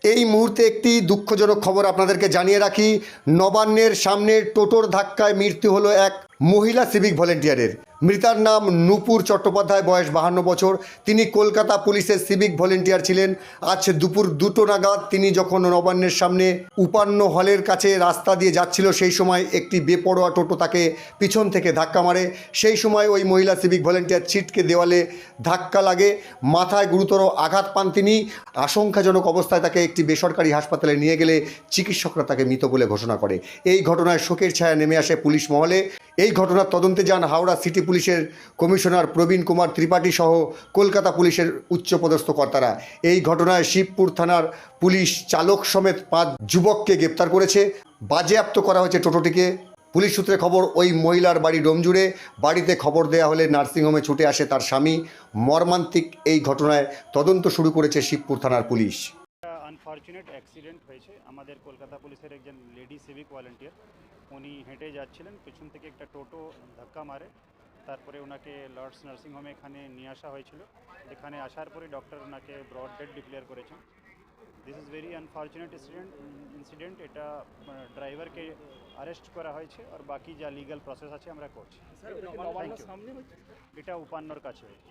এই মুহূর্তে একটি দুঃখজনক খবর আপনাদেরকে জানিয়ে রাখি। নবান্নের সামনে টোটোর ধাক্কায় মৃত্যু হলো এক মহিলা সিভিক ভলেন্টিয়ারের। মৃতার নাম নূপুর চট্টোপাধ্যায়, বয়স 52 বছর। তিনি কলকাতা পুলিশের সিভিক ভলেন্টিয়ার ছিলেন। আজ দুপুর 2টো নাগাদ তিনি যখন নবান্নের সামনে উপান্ন হলের কাছে রাস্তা দিয়ে যাচ্ছিল, সেই সময় একটি বেপরোয়া টোটো তাকে পিছন থেকে ধাক্কা মারে। সেই সময় ওই মহিলা সিভিক ভলেন্টিয়ার ছিটকে দেওয়ালে ধাক্কা লাগে, মাথায় গুরুতর আঘাত পান তিনি। আশঙ্কাজনক অবস্থায় তাকে একটি বেসরকারি হাসপাতালে নিয়ে গেলে চিকিৎসকরা তাকে মৃত বলে ঘোষণা করে। এই ঘটনায় শোকের ছায়া নেমে আসে পুলিশ মহলে। এই ঘটনার তদন্তে যান হাওড়া সিটি পুলিশের কমিশনার প্রবীণ কুমার ত্রিপাঠী সহ কলকাতা পুলিশের উচ্চপদস্থ কর্তারা। এই ঘটনায় শিবপুর থানার পুলিশ চালক সমেত 5 যুবককে গ্রেপ্তার করেছে। বাজেয়াপ্ত করা হয়েছে টোটোটিকে। পুলিশ সূত্রে খবর, ওই মহিলার বাড়ি ডোমজুড়ে। বাড়িতে খবর দেয়া হলে নার্সিংহোমে ছুটে আসে তার স্বামী। মর্মান্তিক এই ঘটনায় তদন্ত শুরু করেছে শিবপুর থানার পুলিশ। আনফর্চুনেট অ্যাক্সিডেন্ট হয়েছে। আমাদের কলকাতা পুলিশের একজন লেডি সিভিক ভলেন্টিয়ার, উনি হেঁটে যাচ্ছিলেন, পেছন থেকে একটা টোটো ধাক্কা মারে। তারপরে ওনাকে লর্ডস নার্সিংহোমে এখানে নিয়ে আসা হয়েছিল। এখানে আসার পরে ডক্টর ওনাকে ব্রড ডেড ডিক্লেয়ার করেছেন। This is very unfortunate incident. এটা ড্রাইভারকে অ্যারেস্ট করা হয়েছে, আর বাকি যা লিগ্যাল প্রসেস আছে আমরা করছি। এটা উপান্নর কাছে হয়েছে।